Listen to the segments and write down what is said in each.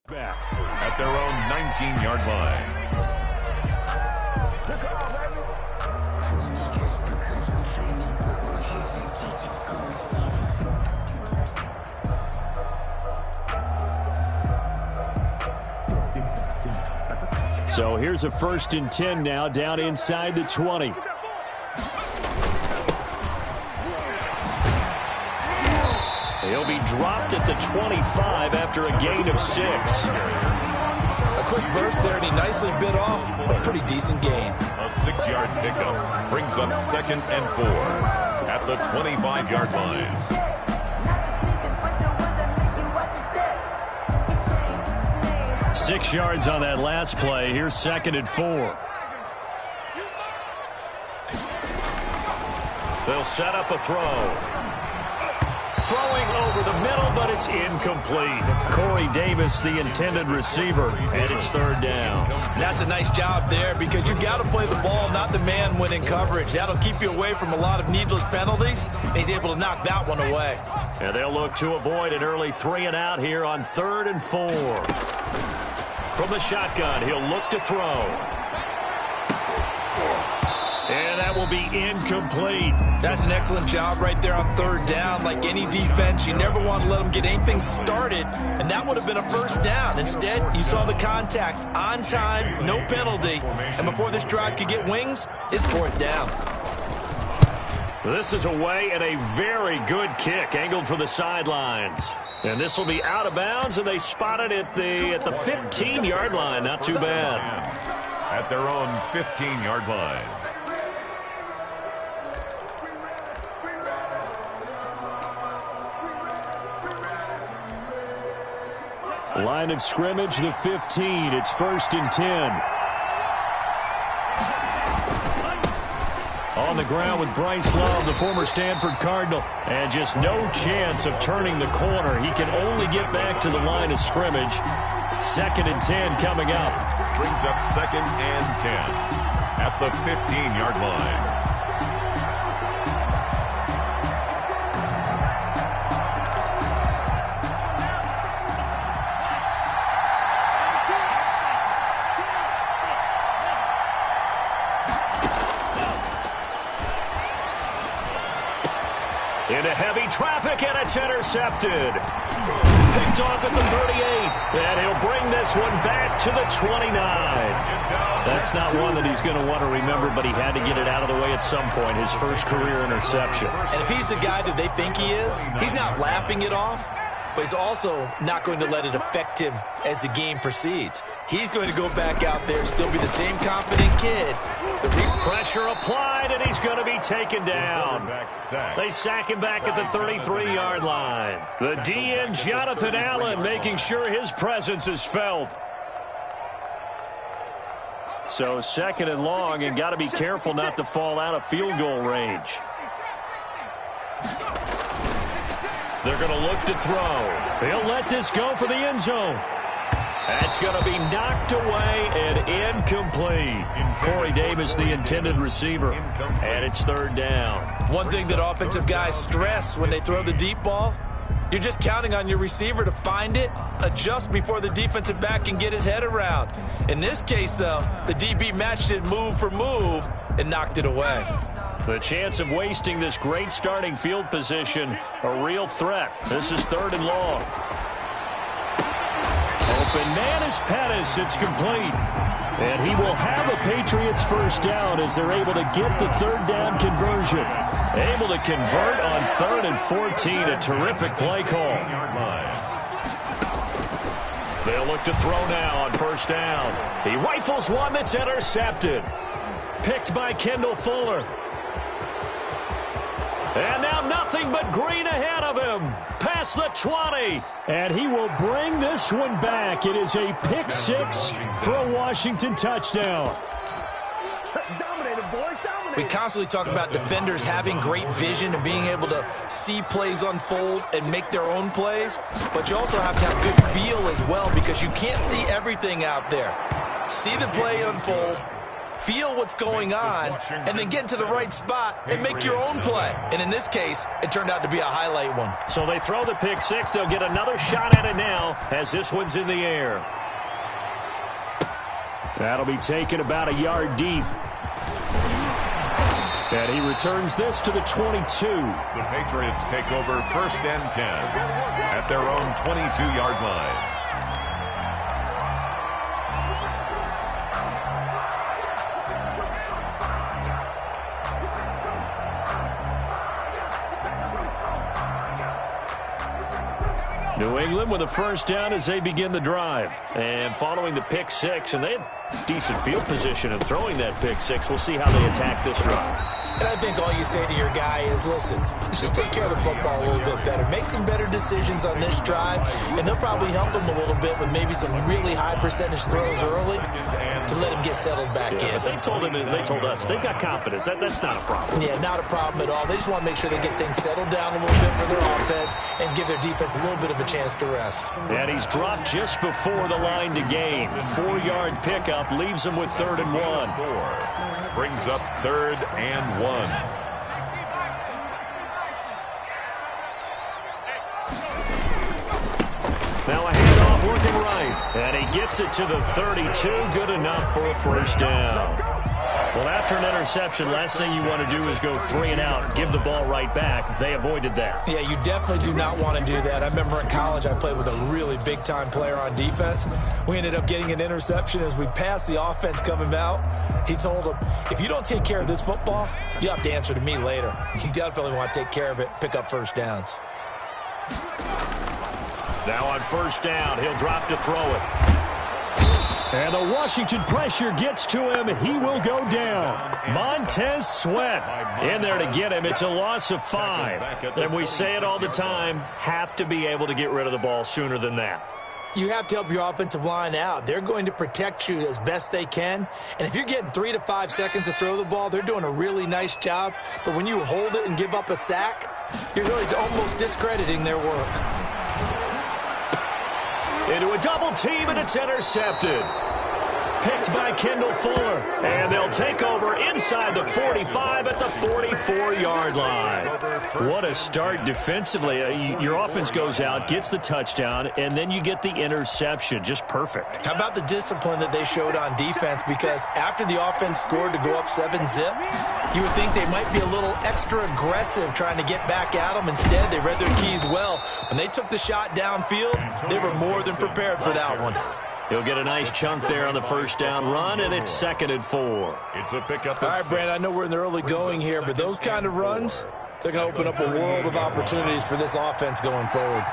Back at their own 19-yard line. So here's a 1st and 10 now, down inside the 20. He'll be dropped at the 25 after a gain of 6. A quick burst there, and he nicely bit off a pretty decent gain. A 6-yard pickup brings up 2nd and 4 at the 25-yard line. 6 yards on that last play. Here's 2nd and 4. They'll set up a throw. Throwing over the middle, but it's incomplete. Corey Davis, the intended receiver, and it's 3rd down. That's a nice job there because you've got to play the ball, not the man when in coverage. That'll keep you away from a lot of needless penalties, and he's able to knock that one away. And they'll look to avoid an early 3 and out here on 3rd and 4. From the shotgun, he'll look to throw. And that will be incomplete. That's an excellent job right there on 3rd down. Like any defense, you never want to let them get anything started, and that would have been a 1st down. Instead, you saw the contact on time, no penalty, and before this drive could get wings, it's 4th down. This is away and a very good kick, angled for the sidelines. And this will be out of bounds, and they spot it at the 15-yard line. Not too bad. At their own 15-yard line. Line of scrimmage, the 15. It's 1st and 10. On the ground with Bryce Love, the former Stanford Cardinal. And just no chance of turning the corner. He can only get back to the line of scrimmage. 2nd and 10 coming up. Brings up 2nd and 10 at the 15-yard line. Into heavy traffic, and it's intercepted. Picked off at the 38, and he'll bring this one back to the 29. That's not one that he's going to want to remember, but he had to get it out of the way at some point, his first career interception. And if he's the guy that they think he is, he's not laughing it off, but he's also not going to let it affect him as the game proceeds. He's going to go back out there, still be the same confident kid. The pressure applied, and he's going to be taken down. They sack him back at the 33-yard line. The DN, Jonathan Allen, making sure his presence is felt. So 2nd and long, and got to be careful not to fall out of field goal range. They're going to look to throw. He'll let this go for the end zone. That's going to be knocked away and incomplete. Corey Davis, the intended receiver. And it's 3rd down. One thing that offensive guys stress when they throw the deep ball, you're just counting on your receiver to find it, adjust before the defensive back can get his head around. In this case, though, the DB matched it move for move and knocked it away. The chance of wasting this great starting field position, a real threat. This is 3rd and long. Open man is Pettis. It's complete. And he will have a Patriots 1st down as they're able to get the 3rd down conversion. Able to convert on 3rd and 14. A terrific play call. They'll look to throw now on 1st down. He rifles one that's intercepted. Picked by Kendall Fuller. And now nothing but green ahead of him. Past the 20. And he will bring this one back. It is a pick 6 for a Washington touchdown. We constantly talk about defenders having great vision and being able to see plays unfold and make their own plays. But you also have to have good feel as well because you can't see everything out there. See the play unfold, feel what's going on and then get into the right spot and make your own play. And in this case, it turned out to be a highlight one. So they throw the pick six. They'll get another shot at it now as this one's in the air. That'll be taken about a yard deep. And he returns this to the 22. The Patriots take over 1st and 10 at their own 22-yard line. New England with a first down as they begin the drive. And following the pick six, and they have decent field position in throwing that pick six. We'll see how they attack this drive. And I think all you say to your guy is, listen, let's just take care of the football a little bit better. Make some better decisions on this drive, and they'll probably help him a little bit with maybe some really high percentage throws early to let him get settled back in. But they told us they've got confidence. That's not a problem. Yeah, not a problem at all. They just want to make sure they get things settled down a little bit for their offense and give their defense a little bit of a chance to rest. And he's dropped just before the line to gain. 4-yard pickup leaves him with 3rd and 1. Brings up 3rd and 1. Now a handoff working right. And he gets it to the 32. Good enough for a first down. Well, after an interception, last thing you want to do is go 3 and out, give the ball right back. They avoided that. Yeah, you definitely do not want to do that. I remember in college I played with a really big-time player on defense. We ended up getting an interception as we passed the offense coming out. He told him, if you don't take care of this football, you have to answer to me later. You definitely want to take care of it, pick up first downs. Now on first down, he'll drop to throw it. And the Washington pressure gets to him. He will go down. Montez Sweat in there to get him. It's a loss of 5. And we say it all the time, have to be able to get rid of the ball sooner than that. You have to help your offensive line out. They're going to protect you as best they can. And if you're getting 3 to 5 seconds to throw the ball, they're doing a really nice job. But when you hold it and give up a sack, you're really almost discrediting their work. Into a double team, and it's intercepted. Picked by Kendall Fuller. And they'll take over inside the 45 at the 44-yard line. What a start defensively. Your offense goes out, gets the touchdown, and then you get the interception. Just perfect. How about the discipline that they showed on defense? Because after the offense scored to go up 7-zip, you would think they might be a little extra aggressive trying to get back at them. Instead, they read their keys well. When they took the shot downfield, they were more than prepared for that one. He'll get a nice chunk there on the first down run, and it's 2nd and 4. It's a pickup. All right, Brandon, I know we're in the early going here, but those kind of runs, they're going to open up a world of opportunities for this offense going forward.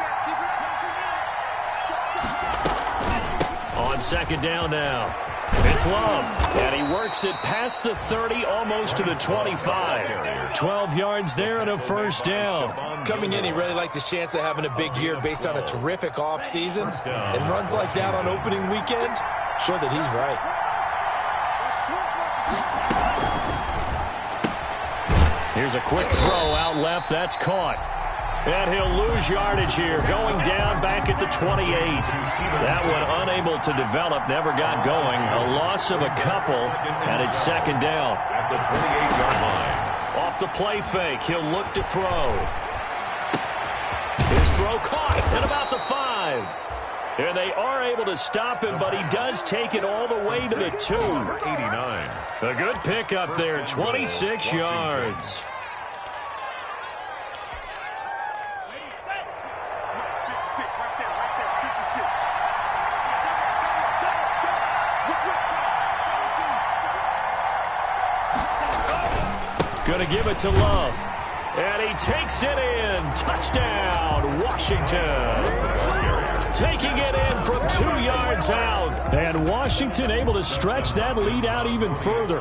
On 2nd down now. It's Love, and he works it past the 30, almost to the 25. 12 yards there and a first down. Coming in, he really liked his chance of having a big year based on a terrific offseason. And runs like that on opening weekend show that he's right. Here's a quick throw out left. That's caught. And he'll lose yardage here, going down back at the 28. That one unable to develop, never got going. A loss of a couple, and it's 2nd down. At the 28-yard line. Off the play fake, he'll look to throw. His throw caught at about the 5. And they are able to stop him, but he does take it all the way to the 2. 89. A good pickup there, 26 yards. Going to give it to Love. And he takes it in. Touchdown, Washington. Taking it in from 2 yards out. And Washington able to stretch that lead out even further.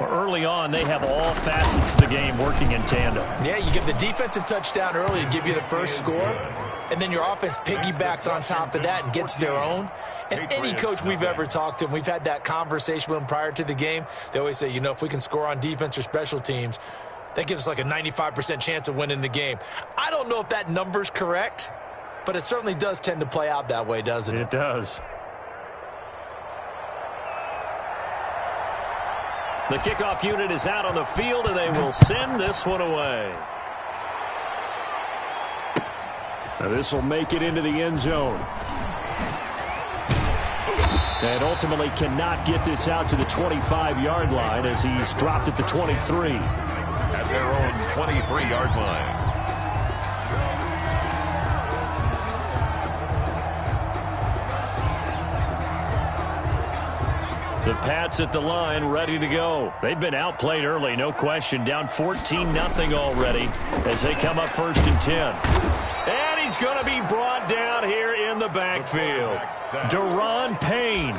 Early on, they have all facets of the game working in tandem. Yeah, you give the defensive touchdown early and give you the first score. And then your offense piggybacks on top of that and gets their own. And any coach we've ever talked to, and we've had that conversation with them prior to the game, they always say, you know, if we can score on defense or special teams, that gives us like a 95% chance of winning the game. I don't know if that number's correct, but it certainly does tend to play out that way, doesn't it? It does. The kickoff unit is out on the field, and they will send this one away. Now this will make it into the end zone. And ultimately cannot get this out to the 25-yard line as he's dropped at the 23. At their own 23-yard line. The Pats at the line, ready to go. They've been outplayed early, no question. Down 14-0 already as they come up 1st and 10. And he's going to be brought down here in the backfield. Deron Payne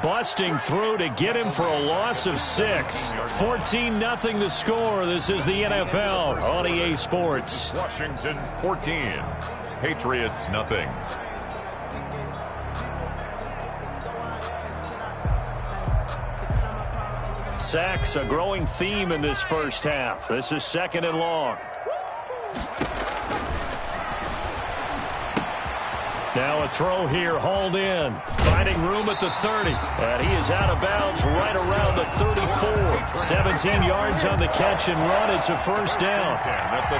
busting through to get him for a loss of 6. 14-0 the score. This is the NFL on EA Sports. Washington 14. Patriots nothing. Sacks, a growing theme in this first half. This is 2nd and long. Now a throw here, hauled in. Finding room at the 30. And he is out of bounds right around the 34. 17 yards on the catch and run. It's a 1st down.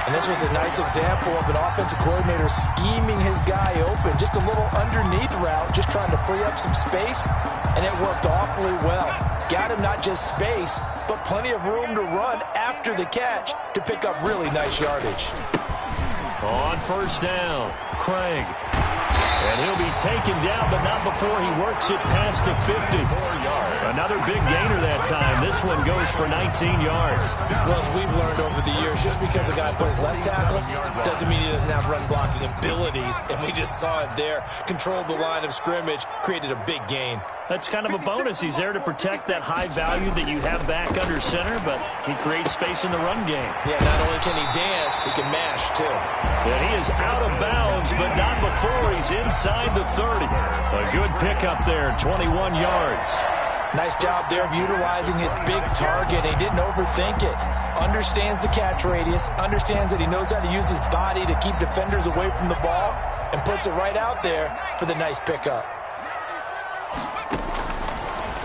And this was a nice example of an offensive coordinator scheming his guy open. Just a little underneath route, just trying to free up some space. And it worked awfully well. Got him not just space, but plenty of room to run after the catch to pick up really nice yardage. On 1st down, Craig. And he'll be taken down, but not before he works it past the 50. Another big gainer that time. This one goes for 19 yards. Well, as we've learned over the years, just because a guy plays left tackle doesn't mean he doesn't have run blocking abilities. And we just saw it there. Controlled the line of scrimmage, created a big gain. That's kind of a bonus. He's there to protect that high value that you have back under center, but he creates space in the run game. Yeah, not only can he dance, he can mash, too. And he is out of bounds, but not before he's inside the 30. A good pickup there, 21 yards. Nice job there of utilizing his big target. He didn't overthink it. Understands the catch radius, understands that he knows how to use his body to keep defenders away from the ball, and puts it right out there for the nice pickup.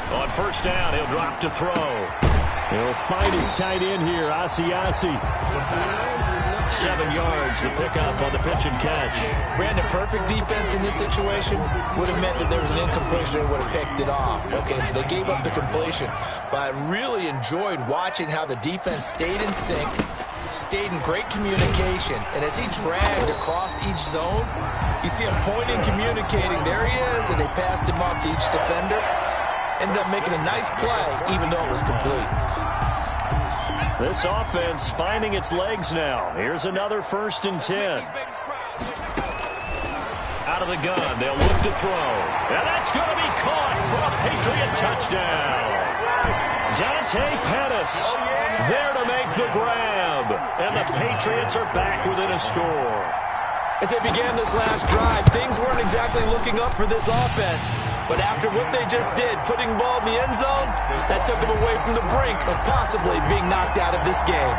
On 1st down, he'll drop to throw. He'll find his tight end here, Asiasi. 7 yards, the pickup on the pitch and catch. Brandon, perfect defense in this situation would have meant that there was an incompletion and would have picked it off. Okay, so they gave up the completion. But I really enjoyed watching how the defense stayed in sync, stayed in great communication. And as he dragged across each zone, you see him pointing, communicating. There he is, and they passed him off to each defender. Ended up making a nice play, even though it was complete. This offense finding its legs now. Here's another 1st and 10. Out of the gun, they'll look to throw. And that's going to be caught for a Patriot touchdown. Dante Pettis there to make the grab. And the Patriots are back within a score. As they began this last drive, things weren't exactly looking up for this offense. But after what they just did, putting the ball in the end zone, that took them away from the brink of possibly being knocked out of this game.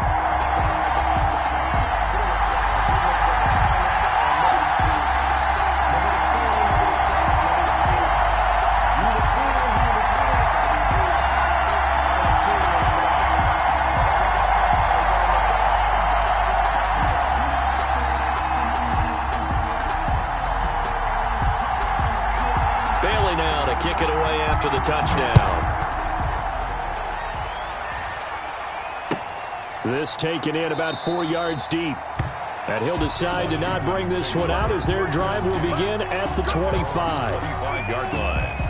Kick it away after the touchdown. This taken in about 4 yards deep. And he'll decide to not bring this one out as their drive will begin at the 25. 25-yard line.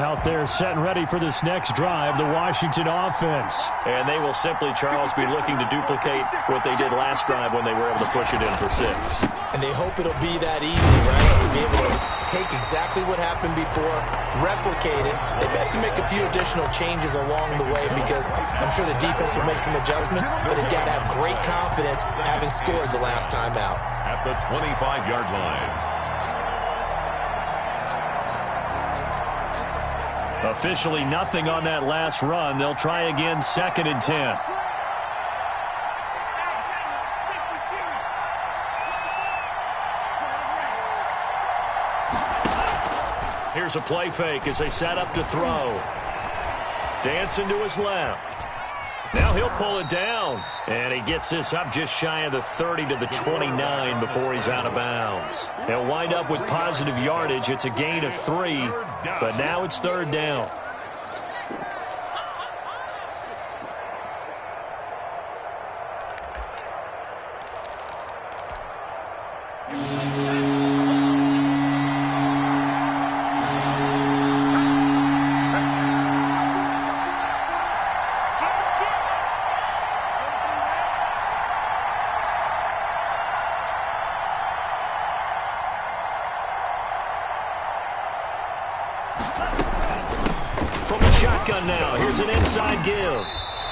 out there setting ready for this next drive, the Washington offense. And they will simply, Charles, be looking to duplicate what they did last drive when they were able to push it in for 6. And they hope it'll be that easy, right? To be able to take exactly what happened before, replicate it. They may have to make a few additional changes along the way because I'm sure the defense will make some adjustments, but they've got to have great confidence having scored the last time out. At the 25-yard line. Officially nothing on that last run. They'll try again 2nd and 10. Here's a play fake as they set up to throw. Dancing to his left. Now he'll pull it down. And he gets this up just shy of the 30 to the 29 before he's out of bounds. He'll wind up with positive yardage. It's a gain of 3, but now it's 3rd down. From the shotgun now, here's an inside give.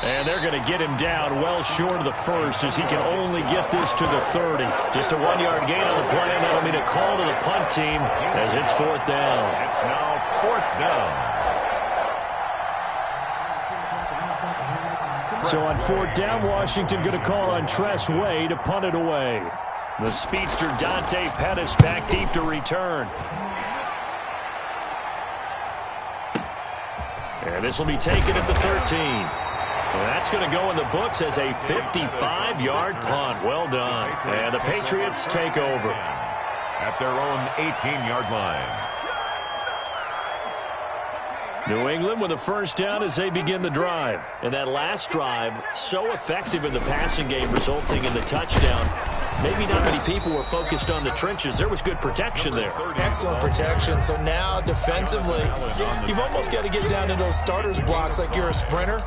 And they're going to get him down well short of the first as he can only get this to the 30. Just a 1-yard gain on the play, and that'll mean a call to the punt team as it's 4th down. It's now 4th down. So on 4th down, Washington going to call on Tress Way to punt it away. The speedster Dante Pettis back deep to return. And this will be taken at the 13. And that's going to go in the books as a 55-yard punt. Well done. And the Patriots take over. At their own 18-yard line. New England with a 1st down as they begin the drive. And that last drive, so effective in the passing game, resulting in the touchdown. Maybe not many people were focused on the trenches. There was good protection there. Excellent protection. So now defensively, you've almost got to get down to those starters blocks like you're a sprinter.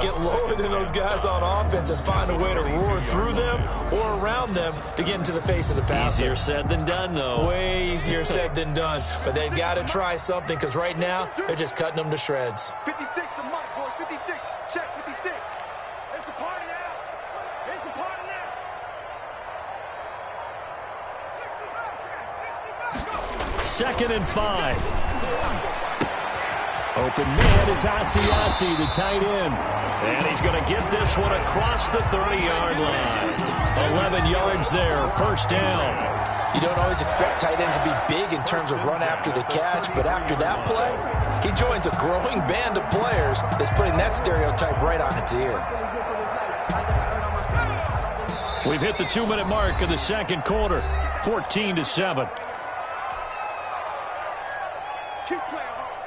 Get lower than those guys on offense and find a way to roar through them or around them to get into the face of the passer. Easier said than done, though. Way easier said than done. But they've got to try something because right now they're just cutting them to shreds. 56, the mark, boys. 56. Check 56. It's a party now. It's a party now. 2nd and 5. Open man is Asiasi, the tight end. And he's going to get this one across the 30-yard line. 11 yards there, 1st down. You don't always expect tight ends to be big in terms of run after the catch, but after that play, he joins a growing band of players that's putting that stereotype right on its ear. We've hit the 2-minute mark of the 2nd quarter, 14-7.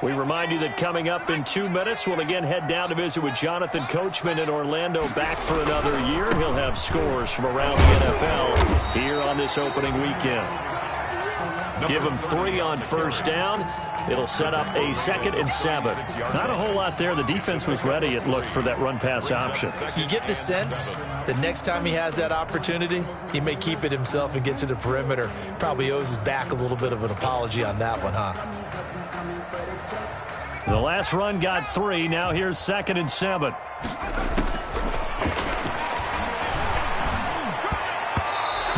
We remind you that coming up in 2 minutes, we'll again head down to visit with Jonathan Coachman in Orlando, back for another year. He'll have scores from around the NFL here on this opening weekend. Give him 3 on 1st down. It'll set up a 2nd and 7. Not a whole lot there. The defense was ready, it looked, for that run-pass option. You get the sense that next time he has that opportunity, he may keep it himself and get to the perimeter. Probably owes his back a little bit of an apology on that one, huh? The last run got 3. Now here's 2nd and 7.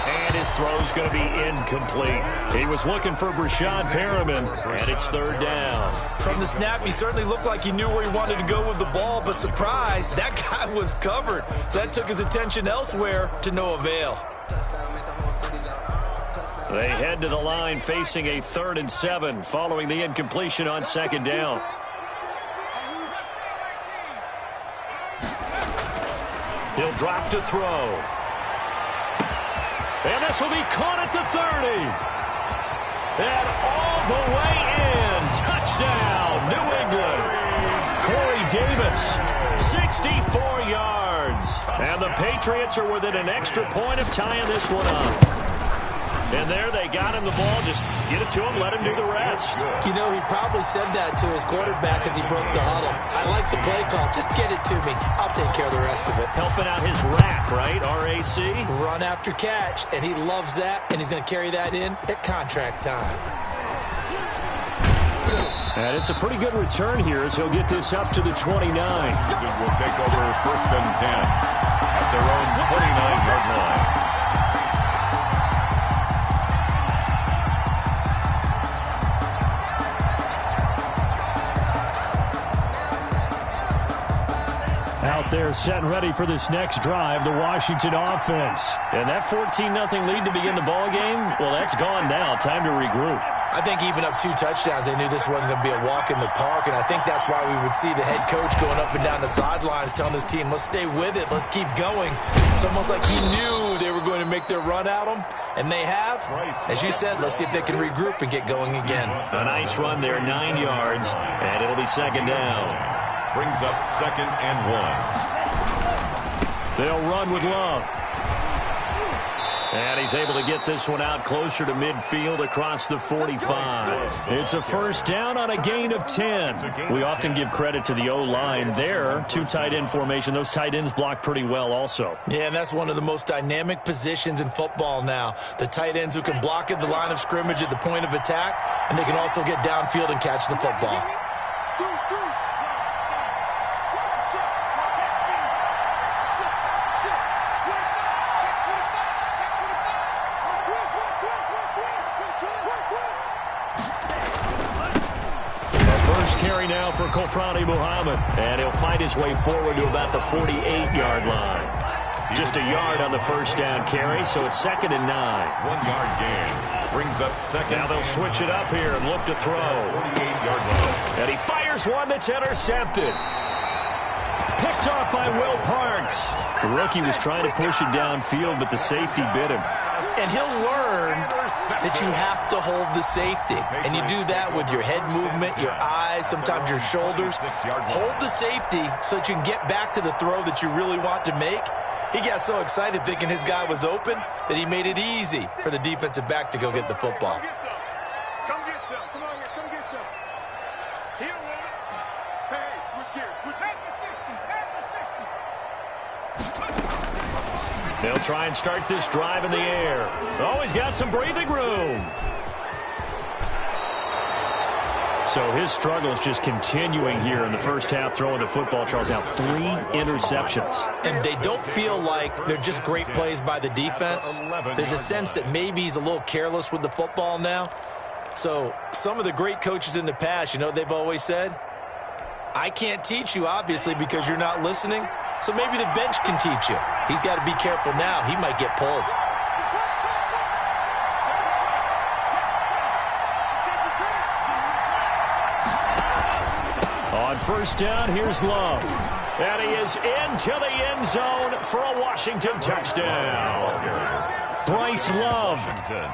And his throw's going to be incomplete. He was looking for Brashad Perriman, and it's 3rd down. From the snap, he certainly looked like he knew where he wanted to go with the ball, but surprise, that guy was covered. So that took his attention elsewhere to no avail. They head to the line facing a 3rd and 7 following the incompletion on 2nd down. He'll drop to throw. And this will be caught at the 30. And all the way in. Touchdown, New England. Corey Davis, 64 yards. And the Patriots are within an extra point of tying this one up. And there they got him the ball. Just get it to him, let him do the rest. You know, he probably said that to his quarterback as he broke the huddle. I like the play call. Just get it to me. I'll take care of the rest of it. Helping out his rack, right? R-A-C? Run after catch, and he loves that, and he's going to carry that in at contract time. And it's a pretty good return here as he'll get this up to the 29. Will take over 1st and 10 at their own 29-yard line. Out there set and ready for this next drive, the Washington offense. And that 14-0 lead to begin the ball game, well, that's gone now. Time to regroup. I think even up 2 touchdowns, they knew this wasn't going to be a walk in the park, and I think that's why we would see the head coach going up and down the sidelines telling his team, let's stay with it, let's keep going. It's almost like he knew they were going to make their run at him, and they have. As you said, let's see if they can regroup and get going again. A nice run there, 9 yards, and it'll be 2nd down. Brings up 2nd and 1. They'll run with Love. And he's able to get this one out closer to midfield across the 45. It's a 1st down on a gain of 10. We often give credit to the O-line there. 2 tight end formation. Those tight ends block pretty well also. Yeah, and that's one of the most dynamic positions in football now. The tight ends who can block at the line of scrimmage at the point of attack, and they can also get downfield and catch the football. Carry now for Kofrani Muhammad, and he'll fight his way forward to about the 48-yard line. Just a yard on the 1st down carry, so it's 2nd and 9. 1-yard gain brings up 2nd. Now they'll switch it up here and look to throw. 48-yard line. And he fires one that's intercepted. Picked off by Will Parks. The rookie was trying to push it downfield, but the safety bit him. And he'll learn that you have to hold the safety. And you do that with your head movement, your eyes, sometimes your shoulders. Hold the safety so that you can get back to the throw that you really want to make. He got so excited thinking his guy was open that he made it easy for the defensive back to go get the football. Come get some. Come on here. Come get some. He don't want it. Hey, switch gears. Switch gears. They'll try and start this drive in the air. Oh, he's got some breathing room. So his struggle is just continuing here in the 1st half, throwing the football. Charles, now 3 interceptions. And they don't feel like they're just great plays by the defense. There's a sense that maybe he's a little careless with the football now. So some of the great coaches in the past, you know, they've always said, I can't teach you, obviously, because you're not listening. So maybe the bench can teach you. He's got to be careful now. He might get pulled. On 1st down, here's Love. And he is into the end zone for a Washington touchdown. Bryce Love,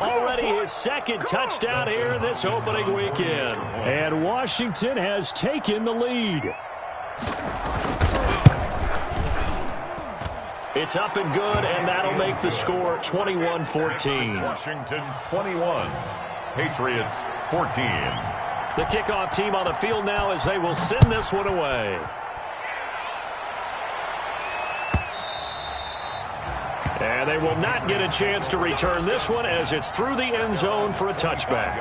already his 2nd touchdown here in this opening weekend. And Washington has taken the lead. It's up and good, and that'll make the score 21-14. Washington 21, Patriots 14. The kickoff team on the field now as they will send this one away. And they will not get a chance to return this one as it's through the end zone for a touchback.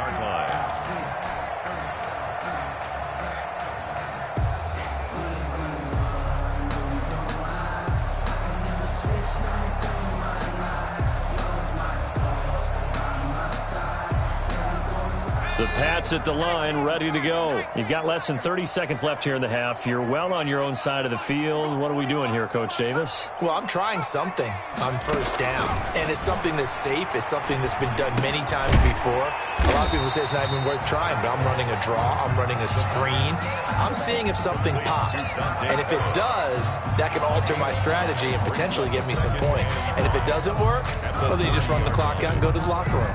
The Pats at the line, ready to go. You've got less than 30 seconds left here in the half. You're well on your own side of the field. What are we doing here, Coach Davis? Well, I'm trying something on 1st down, and it's something that's safe. It's something that's been done many times before. A lot of people say it's not even worth trying, but I'm running a draw. I'm running a screen. I'm seeing if something pops, and if it does, that can alter my strategy and potentially get me some points. And if it doesn't work, well, then you just run the clock out and go to the locker room.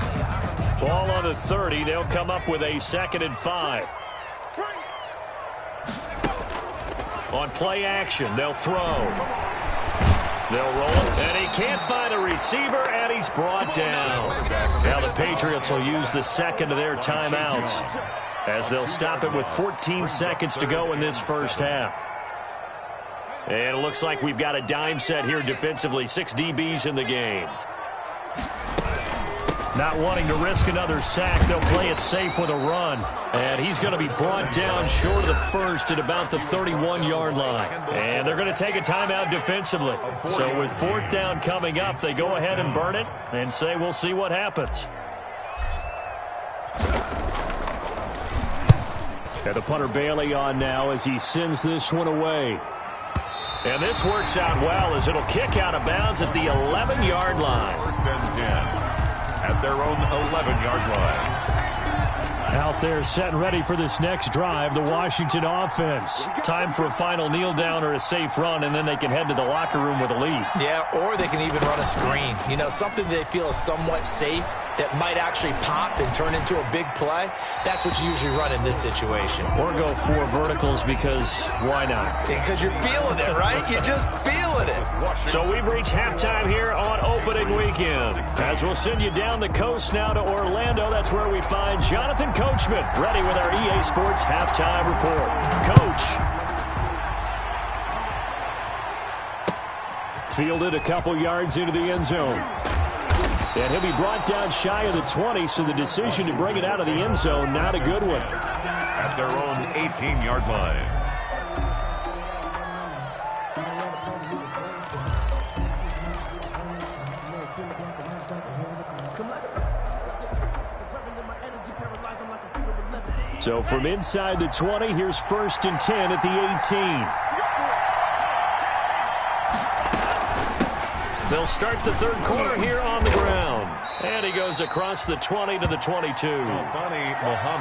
Ball on the 30. They'll come up with a 2nd and 5. On play action, they'll throw. They'll roll it, and he can't find a receiver, and he's brought down. Now the Patriots will use the second of their timeouts as they'll stop it with 14 seconds to go in this first half. And it looks like we've got a dime set here defensively. 6 DBs in the game. Not wanting to risk another sack, they'll play it safe with a run. And he's going to be brought down short of the first at about the 31-yard line. And they're going to take a timeout defensively. So with 4th down coming up, they go ahead and burn it and say we'll see what happens. And the punter Bailey on now as he sends this one away. And this works out well as it'll kick out of bounds at the 11-yard line. 1st and 10. At their own 11-yard line. Out there set and ready for this next drive, the Washington offense. Time for a final kneel down or a safe run, and then they can head to the locker room with a lead. Yeah, or they can even run a screen. You know, something they feel is somewhat safe that might actually pop and turn into a big play. That's what you usually run in this situation. Or go 4 verticals because why not? Because you're feeling it, right? You're just feeling it. So we've reached halftime here on opening weekend. As we'll send you down the coast now to Orlando, that's where we find Jonathan Coachman ready with our EA Sports halftime report. Coach. Fielded a couple yards into the end zone. And he'll be brought down shy of the 20, so the decision to bring it out of the end zone, not a good one. At their own 18-yard line. So from inside the 20, here's 1st and 10 at the 18. They'll start the 3rd quarter here on the ground. And he goes across the 20 to the 22.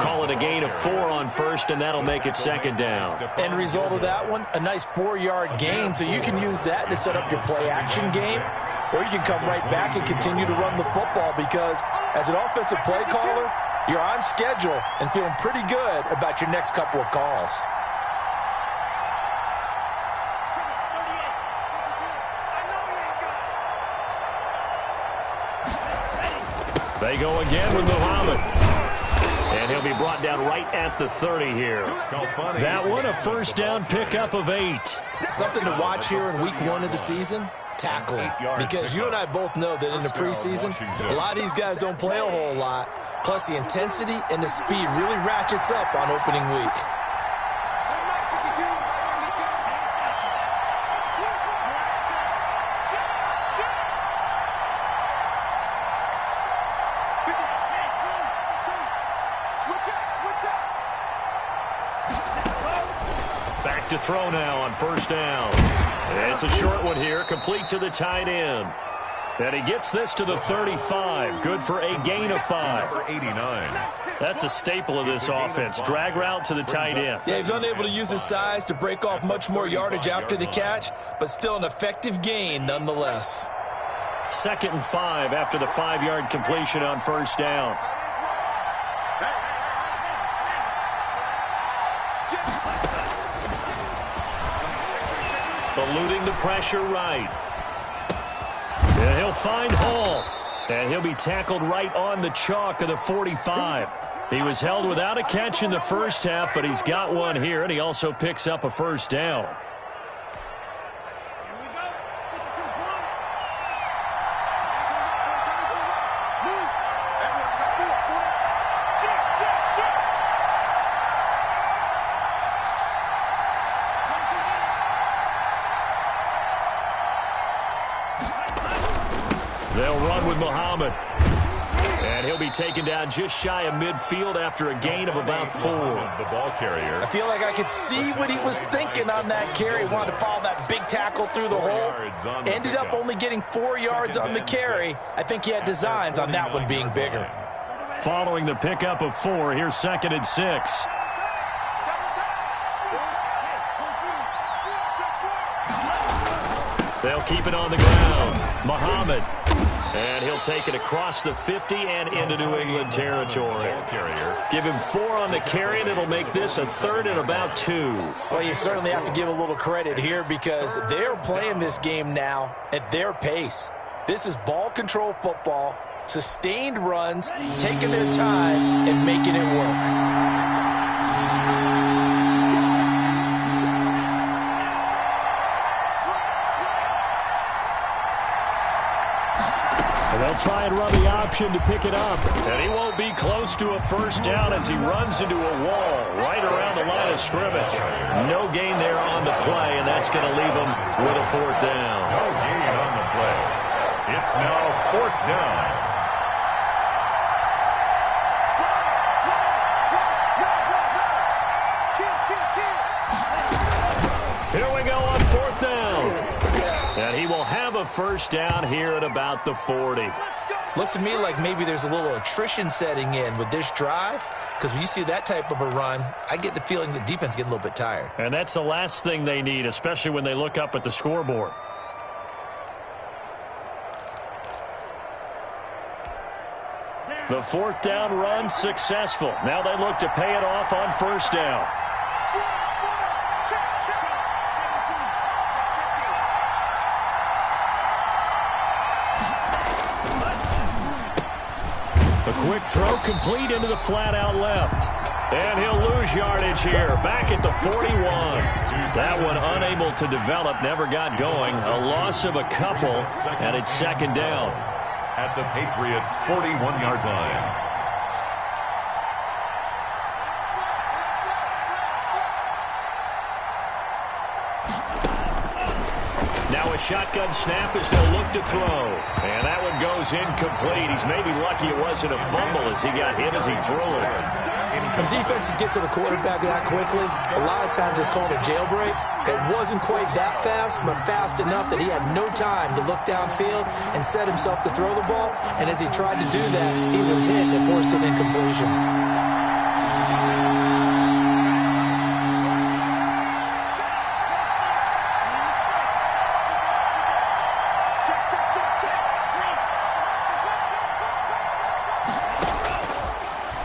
Call it a gain of 4 on 1st, and that'll make it 2nd down. End result of that one, a nice 4-yard gain, so you can use that to set up your play-action game, or you can come right back and continue to run the football because as an offensive play caller, you're on schedule and feeling pretty good about your next couple of calls. They go again with Muhammad. And he'll be brought down right at the 30 here. That one, a 1st down pickup of 8. Something to watch here in week 1 of the season, tackling. Because you and I both know that in the preseason, a lot of these guys don't play a whole lot. Plus, the intensity and the speed really ratchets up on opening week. Back to throw now on 1st down. It's a short one here, complete to the tight end. And he gets this to the 35. Good for a gain of 5. 89. That's a staple of this offense. Drag route to the tight end. Yeah, he's unable to use his size to break off much more yardage after the catch, but still an effective gain nonetheless. 2nd and 5 after the 5-yard completion on 1st down. Eluding the pressure right. And he'll find Hall. And he'll be tackled right on the chalk of the 45. He was held without a catch in the first half, but he's got one here, and he also picks up a 1st down. They'll run with Muhammad. And he'll be taken down just shy of midfield after a gain of about 4. The ball carrier. I feel like I could see what he was thinking on that carry. Wanted to follow that big tackle through the hole. Ended up only getting 4 yards on the carry. I think he had designs on that one being bigger. Following the pickup of 4, here's 2nd and 6. They'll keep it on the ground. Muhammad. And he'll take it across the 50 and into New England territory. Give him 4 on the carry, and it'll make this a 3rd and about 2. Well, you certainly have to give a little credit here because they're playing this game now at their pace. This is ball control football, sustained runs, taking their time, and making it work. They'll try and run the option to pick it up. And he won't be close to a first down as he runs into a wall right around the line of scrimmage. No gain there on the play, and that's going to leave him with a 4th down. No gain on the play. It's now 4th down. Here we go on 4th down. And he will have a first down here at about the 40. Looks to me like maybe there's a little attrition setting in with this drive, because when you see that type of a run, I get the feeling the defense getting a little bit tired. And that's the last thing they need, especially when they look up at the scoreboard. The 4th down run successful. Now they look to pay it off on first down. A quick throw complete into the flat out left. And he'll lose yardage here. Back at the 41. That one unable to develop, never got going. A loss of a couple, and it's 2nd down. At the Patriots' 41-yard line. Now a shotgun snap as he'll look to throw. And that one goes incomplete. He's maybe lucky it wasn't a fumble as he got hit as he threw it. When defenses get to the quarterback that quickly, a lot of times it's called a jailbreak. It wasn't quite that fast, but fast enough that he had no time to look downfield and set himself to throw the ball. And as he tried to do that, he was hit and forced an incompletion.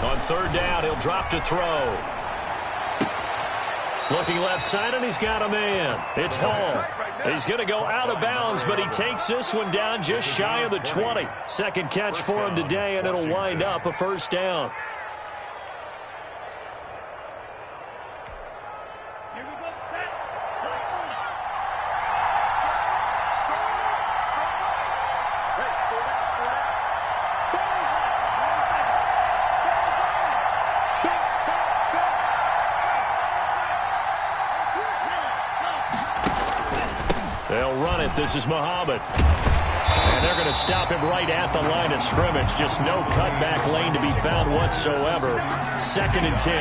On 3rd down, he'll drop to throw. Looking left side, and he's got a man. It's Hall. He's going to go out of bounds, but he takes this one down just shy of the 20. 2nd catch for him today, and it'll wind up a first down. They'll run it. This is Muhammad. And they're going to stop him right at the line of scrimmage. Just no cutback lane to be found whatsoever. 2nd and 10.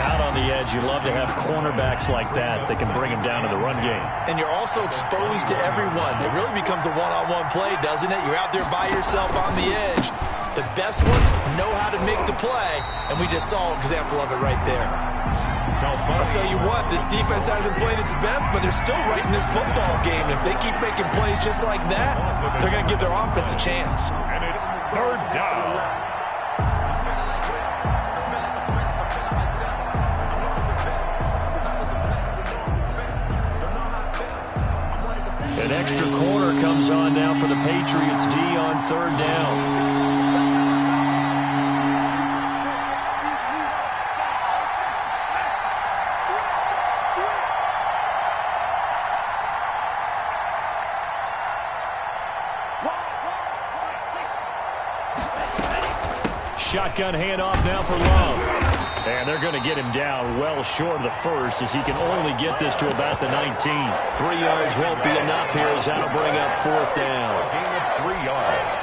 Out on the edge, you love to have cornerbacks like that that can bring him down to the run game. And you're also exposed to everyone. It really becomes a one-on-one play, doesn't it? You're out there by yourself on the edge. The best ones know how to make the play, and we just saw an example of it right there. I'll tell you what, this defense hasn't played its best, but they're still right in this football game. If they keep making plays just like that, they're going to give their offense a chance. And it's 3rd down. An extra corner comes on now for the Patriots D on 3rd down. Shotgun handoff now for Love. And they're going to get him down well short of the first as he can only get this to about the 19. 3 yards won't be enough here as that'll bring up 4th down. Gain of 3 yards.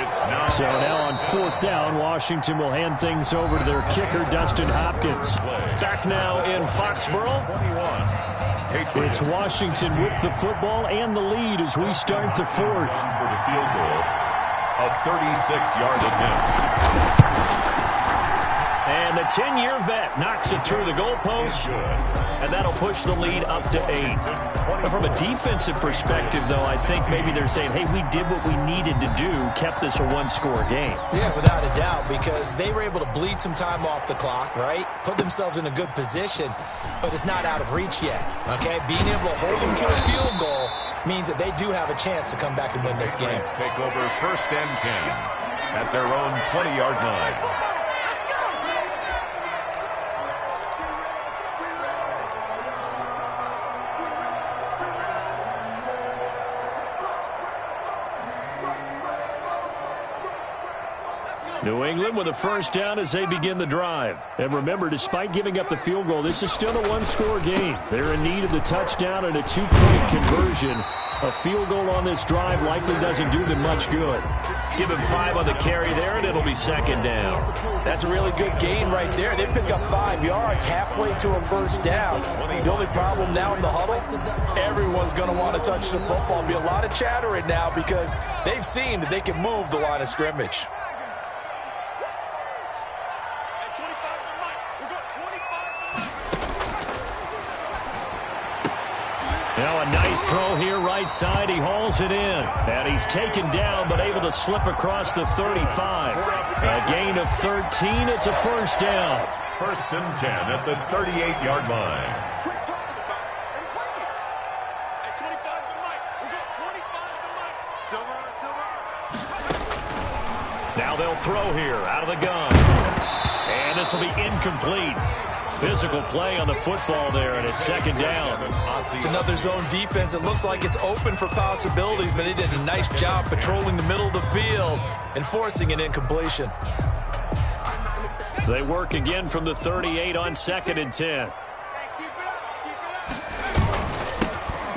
It's now. So now on 4th down, Washington will hand things over to their kicker, Dustin Hopkins. Back now in Foxborough. It's Washington with the football and the lead as we start the 4th. For the field goal. A 36-yard attempt. And the 10-year vet knocks it through the goalpost, and that'll push the lead up to 8. But from a defensive perspective, though, I think maybe they're saying, hey, we did what we needed to do, kept this a one-score game. Yeah, without a doubt, because they were able to bleed some time off the clock, right? Put themselves in a good position, but it's not out of reach yet, okay? Being able to hold them to a field goal means that they do have a chance to come back and win this game. Take over 1st and 10 at their own 20-yard line. New England with a first down as they begin the drive. And remember, despite giving up the field goal, this is still a one-score game. They're in need of the touchdown and a 2-point conversion. A field goal on this drive likely doesn't do them much good. Give him 5 on the carry there, and it'll be 2nd down. That's a really good gain right there. They pick up 5 yards halfway to a first down. The only problem now in the huddle, everyone's going to want to touch the football. Be a lot of chattering now because they've seen that they can move the line of scrimmage. Now a nice throw here right side. He hauls it in. And he's taken down but able to slip across the 35. A gain of 13. It's a first down. 1st and 10 at the 38-yard line. Quit talking about it and bring it. At 25 to Mike. We got 25 to Mike. Silver, silver. Now they'll throw here out of the gun. And this will be incomplete. Physical play on the football there, and it's 2nd down. It's another zone defense. It looks like it's open for possibilities, but they did a nice job patrolling the middle of the field and forcing an incompletion. They work again from the 38 on 2nd and 10.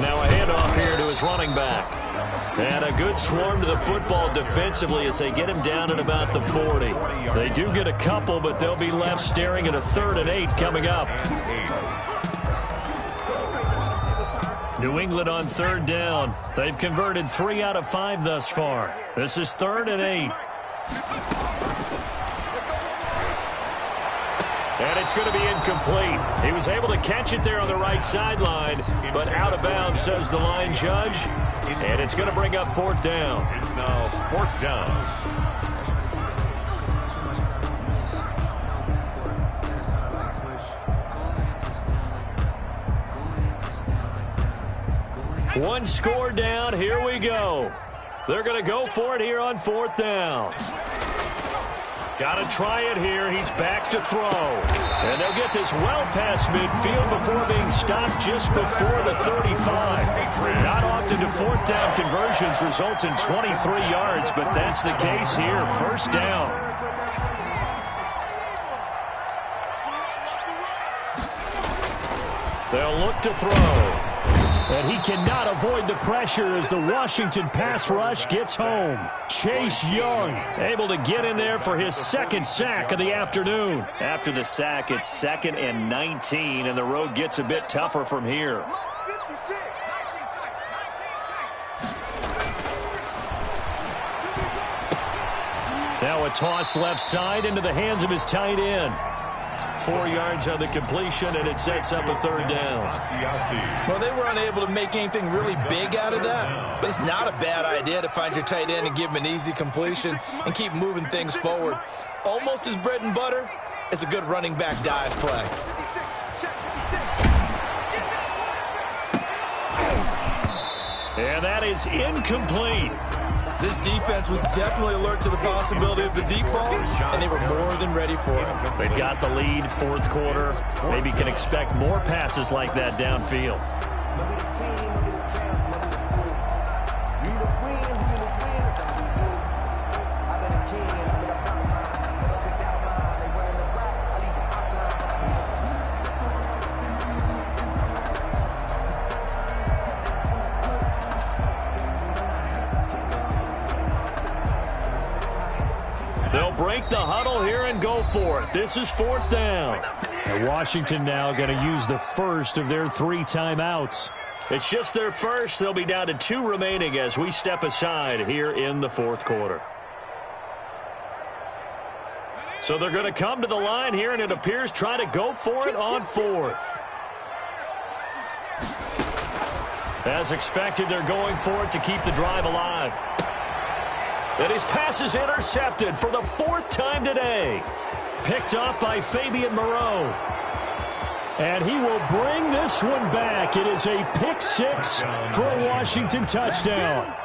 Now a handoff here to his running back. And a good swarm to the football defensively as they get him down at about the 40. They do get a couple, but they'll be left staring at a 3rd and 8 coming up. New England on 3rd down. They've converted 3 out of 5 thus far. This is 3rd and 8. And it's going to be incomplete. He was able to catch it there on the right sideline, but out of bounds, says the line judge. And it's going to bring up 4th down. It's now 4th down. One score down. Here we go. They're going to go for it here on 4th down. Got to try it here. He's back to throw. And they'll get this well past midfield before being stopped just before the 35. Not often do 4th down conversions result in 23 yards, but that's the case here. 1st down. They'll look to throw. And he cannot avoid the pressure as the Washington pass rush gets home. Chase Young able to get in there for his 2nd sack of the afternoon. After the sack, it's 2nd and 19, and the road gets a bit tougher from here. Now a toss left side into the hands of his tight end. 4 yards on the completion, and it sets up a 3rd down. Well, they were unable to make anything really big out of that, but it's not a bad idea to find your tight end and give him an easy completion and keep moving things forward. Almost as bread and butter as a good running back dive play. And that is incomplete. This defense was definitely alert to the possibility of the deep ball, and they were more than ready for it. They've got the lead, 4th quarter. Maybe can expect more passes like that downfield. They'll break the huddle here and go for it. This is 4th down. And Washington now going to use the first of their 3 timeouts. It's just their first. They'll be down to 2 remaining as we step aside here in the 4th quarter. So they're going to come to the line here, and it appears try to go for it on fourth. As expected, they're going for it to keep the drive alive. And his pass is intercepted for the fourth time today. Picked off by Fabian Moreau. And he will bring this one back. It is a pick six for a Washington touchdown.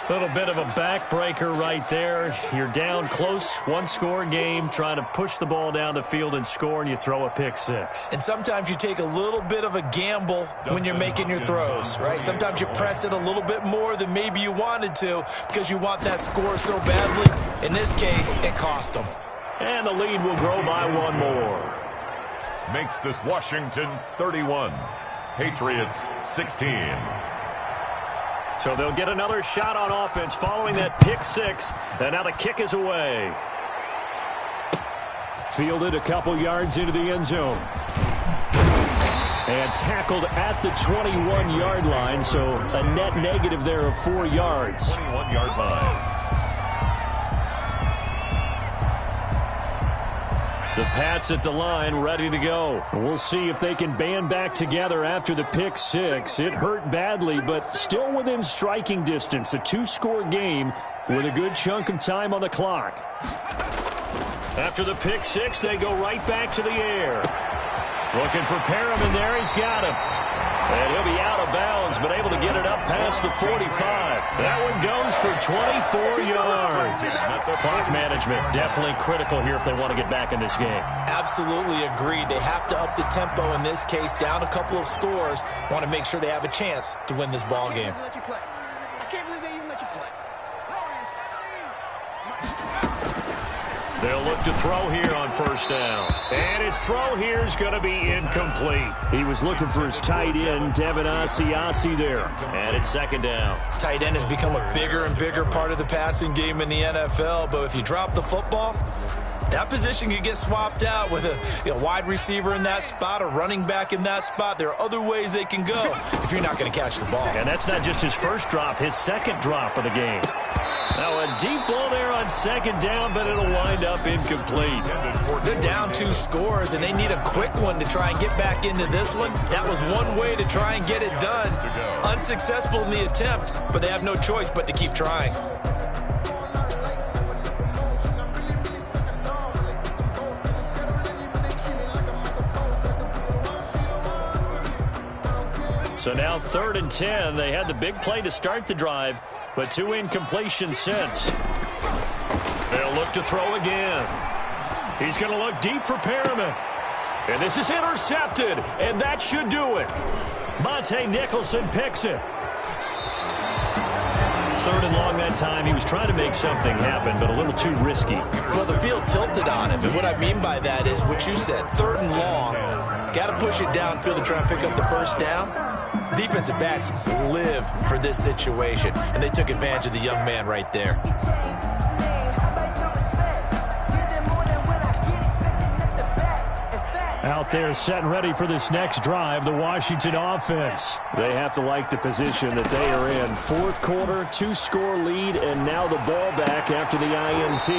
A little bit of a backbreaker right there. You're down close, one-score game, trying to push the ball down the field and score, and you throw a pick six. And sometimes you take a little bit of a gamble when you're making your throws, right? Sometimes you press it a little bit more than maybe you wanted to because you want that score so badly. In this case, it cost them. And the lead will grow by one more. Makes this Washington 31. Patriots 16. So they'll get another shot on offense following that pick six. And now the kick is away. Fielded a couple yards into the end zone. And tackled at the 21-yard line. So a net negative there of 4 yards. 21-yard line. The Pats at the line, ready to go. We'll see if they can band back together after the pick six. It hurt badly, but still within striking distance. A two-score game with a good chunk of time on the clock. After the pick six, they go right back to the air. Looking for Perriman there. He's got him. And he'll be out of bounds, but able to get it up past the 45. That one goes for 24 yards. Clock management definitely critical here if they want to get back in this game. Absolutely agreed. They have to up the tempo in this case, down a couple of scores. Want to make sure they have a chance to win this ball game. I can't believe they even let you play. They'll look to throw here on first down. And his throw here is going to be incomplete. He was looking for his tight end, Devin Asiasi there. And it's second down. Tight end has become a bigger and bigger part of the passing game in the NFL, but if you drop the football, that position can get swapped out with a wide receiver in that spot, a running back in that spot. There are other ways they can go if you're not going to catch the ball. And that's not just his first drop, his second drop of the game. Now a deep ball there on second down, but it'll wind up incomplete. They're down 2 scores, and they need a quick one to try and get back into this one. That was one way to try and get it done. Unsuccessful in the attempt, but they have no choice but to keep trying. So now 3rd and 10. They had the big play to start the drive, but 2 incompletions since. They'll look to throw again. He's going to look deep for Perriman. And this is intercepted, and that should do it. Monte Nicholson picks it. 3rd and long that time. He was trying to make something happen, but a little too risky. Well, the field tilted on him, and what I mean by that is what you said, 3rd and long. Got to push it downfield to try and pick up the first down. Defensive backs live for this situation, and they took advantage of the young man right there. Out there set and ready for this next drive, the Washington offense. They have to like the position that they are in. 4th quarter, 2-score lead, and now the ball back after the INT.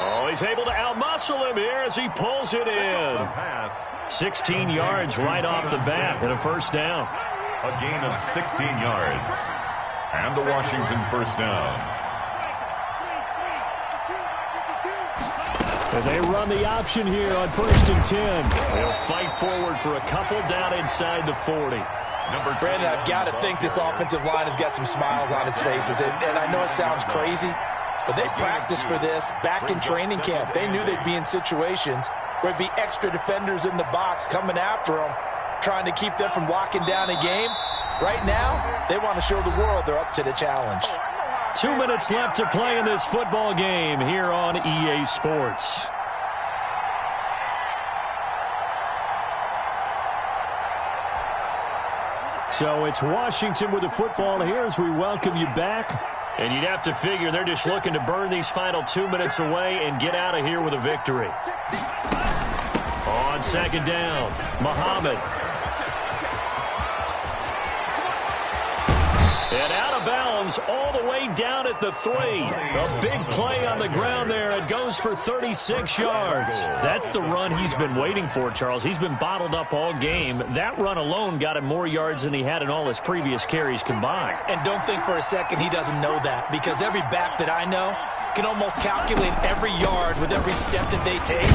Oh, he's able to outmuscle him here as he pulls it in. 16 yards right off the bat and a first down. A gain of 16 yards. And a Washington first down. And they run the option here on 1st and 10. They'll fight forward for a couple down inside the 40. Brandon, I've got to think this offensive line has got some smiles on its faces. And I know it sounds crazy, but they practiced for this back in training camp. They knew they'd be in situations where it'd be extra defenders in the box coming after them, trying to keep them from locking down a game. Right now, they want to show the world they're up to the challenge. 2 minutes left to play in this football game here on EA Sports. So it's Washington with the football here as we welcome you back. And you'd have to figure they're just looking to burn these final 2 minutes away and get out of here with a victory. On second down, Muhammad. And out of bounds all the way down at the 3. A big play on the ground there. It goes for 36 yards. That's the run he's been waiting for, Charles. He's been bottled up all game. That run alone got him more yards than he had in all his previous carries combined. And don't think for a second he doesn't know that, because every back that I know can almost calculate every yard with every step that they take.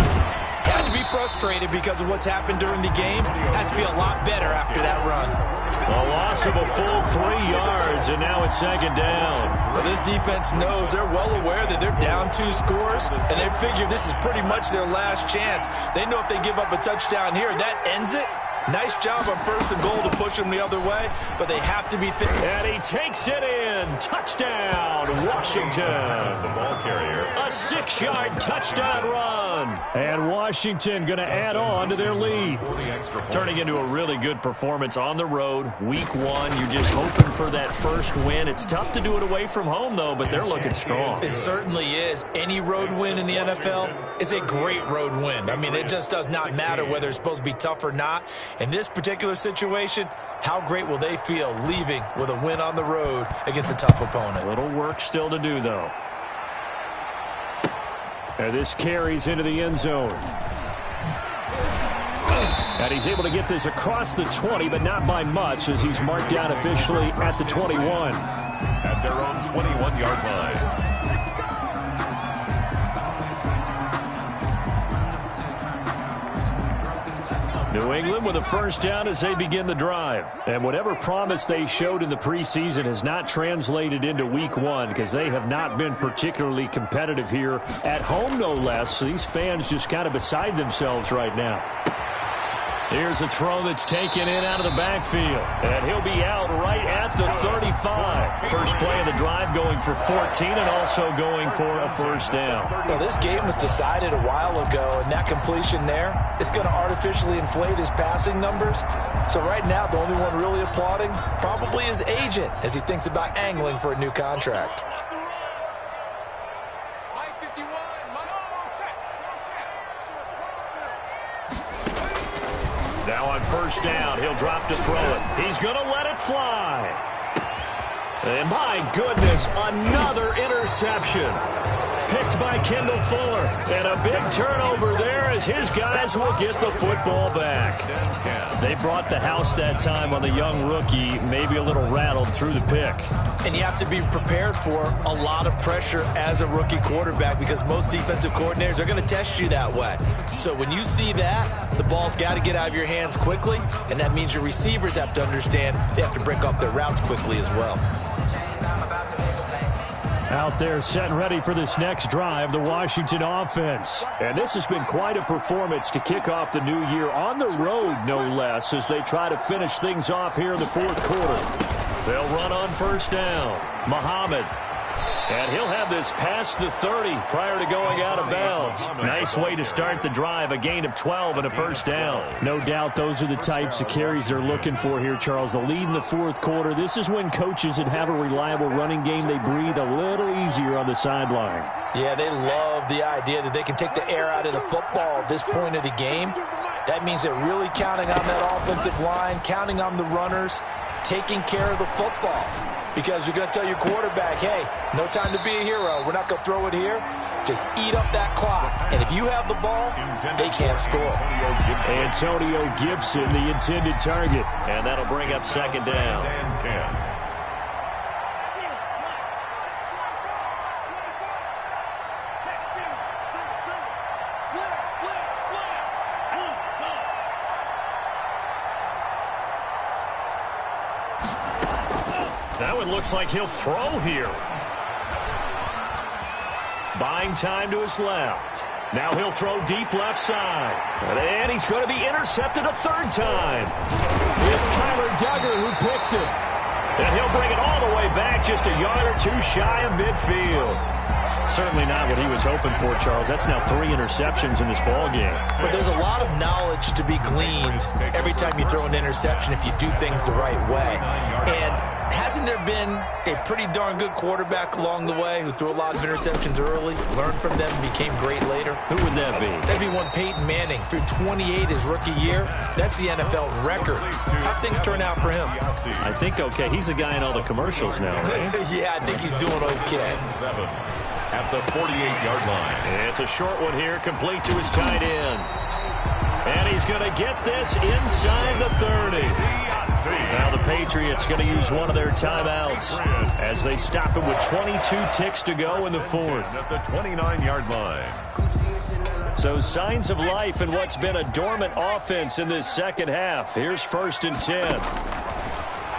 Had to be frustrated because of what's happened during the game. Has to feel a lot better after that run. A loss of a full 3 yards, and now it's second down. Well, this defense knows, they're well aware that they're down 2 scores, and they figure this is pretty much their last chance. They know if they give up a touchdown here, that ends it. Nice job on 1st and goal to push them the other way, but they have to be fit. And he takes it in. Touchdown, Washington. The ball carrier. A 6-yard touchdown run. And Washington going to add on to their lead. Turning into a really good performance on the road. Week 1, you're just hoping for that first win. It's tough to do it away from home, though, but they're looking strong. It certainly is. Any road win in the NFL is a great road win. I mean, it just does not matter whether it's supposed to be tough or not. In this particular situation, how great will they feel leaving with a win on the road against a tough opponent? A little work still to do, though. And this carries into the end zone. And he's able to get this across the 20, but not by much, as he's marked down officially at the 21. At their own 21-yard line. New England with a first down as they begin the drive. And whatever promise they showed in the preseason has not translated into week 1, because they have not been particularly competitive here at home, no less. So these fans just kind of beside themselves right now. Here's a throw that's taken in out of the backfield. And he'll be out right at the 35. First play of the drive going for 14 and also going for a first down. Well, this game was decided a while ago, and that completion there is going to artificially inflate his passing numbers. So right now, the only one really applauding probably his agent as he thinks about angling for a new contract. Now on first down, he'll drop to throw it. He's going to let it fly. And my goodness, another interception. Picked by Kendall Fuller. And a big turnover there as his guys will get the football back. They brought the house that time on the young rookie, maybe a little rattled through the pick. And you have to be prepared for a lot of pressure as a rookie quarterback, because most defensive coordinators are going to test you that way. So when you see that, the ball's got to get out of your hands quickly, and that means your receivers have to understand they have to break up their routes quickly as well. Out there set and ready for this next drive, the Washington offense. And this has been quite a performance to kick off the new year on the road, no less, as they try to finish things off here in the fourth quarter. They'll run on first down. Muhammad. And he'll have this past the 30 prior to going out of bounds. Nice way to start the drive, a gain of 12 and a first down. No doubt those are the types of carries they're looking for here, Charles. The lead in the fourth quarter. This is when coaches that have a reliable running game, they breathe a little easier on the sideline. Yeah, they love the idea that they can take the air out of the football at this point of the game. That means they're really counting on that offensive line, counting on the runners, taking care of the football. Because you're going to tell your quarterback, hey, no time to be a hero. We're not going to throw it here. Just eat up that clock. And if you have the ball, they can't score. Antonio Gibson, the intended target. And that'll bring up second down. Now it looks like he'll throw here. Buying time to his left. Now he'll throw deep left side. And he's going to be intercepted a third time. It's Kyler Duggar who picks it. And he'll bring it all the way back, just a yard or two shy of midfield. Certainly not what he was hoping for, Charles. That's now 3 interceptions in this ball game. But there's a lot of knowledge to be gleaned every time you throw an interception if you do things the right way. And hasn't there been a pretty darn good quarterback along the way who threw a lot of interceptions early, learned from them, and became great later? Who would that be? That'd be one Peyton Manning. Threw 28 his rookie year. That's the NFL record. How'd things turn out for him? I think okay. He's a guy in all the commercials now, right? Yeah, I think he's doing okay. 7 at the 48-yard line. It's a short one here, complete to his tight end. And he's going to get this inside the 30. Now the Patriots going to use one of their timeouts as they stop it with 22 ticks to go in the fourth. At the 29-yard line. So signs of life in what's been a dormant offense in this second half. Here's 1st and 10.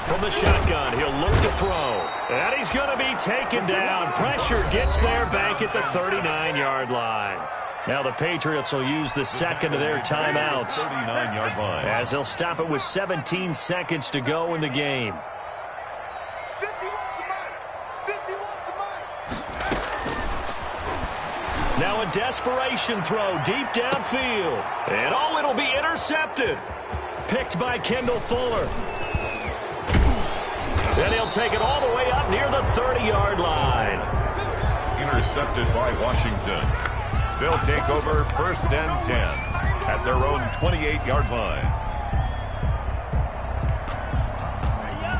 From the shotgun, he'll look to throw. And he's going to be taken down. Pressure gets there back at the 39-yard line. Now the Patriots will use the second of their timeouts 39-yard line. as they'll stop it with 17 seconds to go in the game. 51 to Mike. 51 to Mike. Now a desperation throw deep downfield. And oh, it'll be intercepted. Picked by Kendall Fuller. Then he'll take it all the way up near the 30-yard line. Intercepted by Washington. They'll take over 1st and 10 at their own 28-yard line.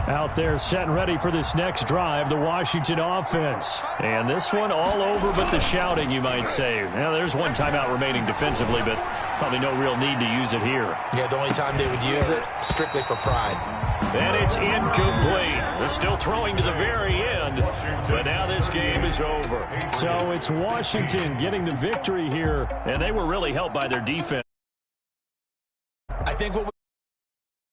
Out there set and ready for this next drive, the Washington offense. And this one all over but the shouting, you might say. Now, there's one timeout remaining defensively, but probably no real need to use it here. Yeah, the only time they would use it, strictly for pride. And it's incomplete. They're still throwing to the very end, but now this game is over. So it's Washington getting the victory here, and they were really helped by their defense. I think what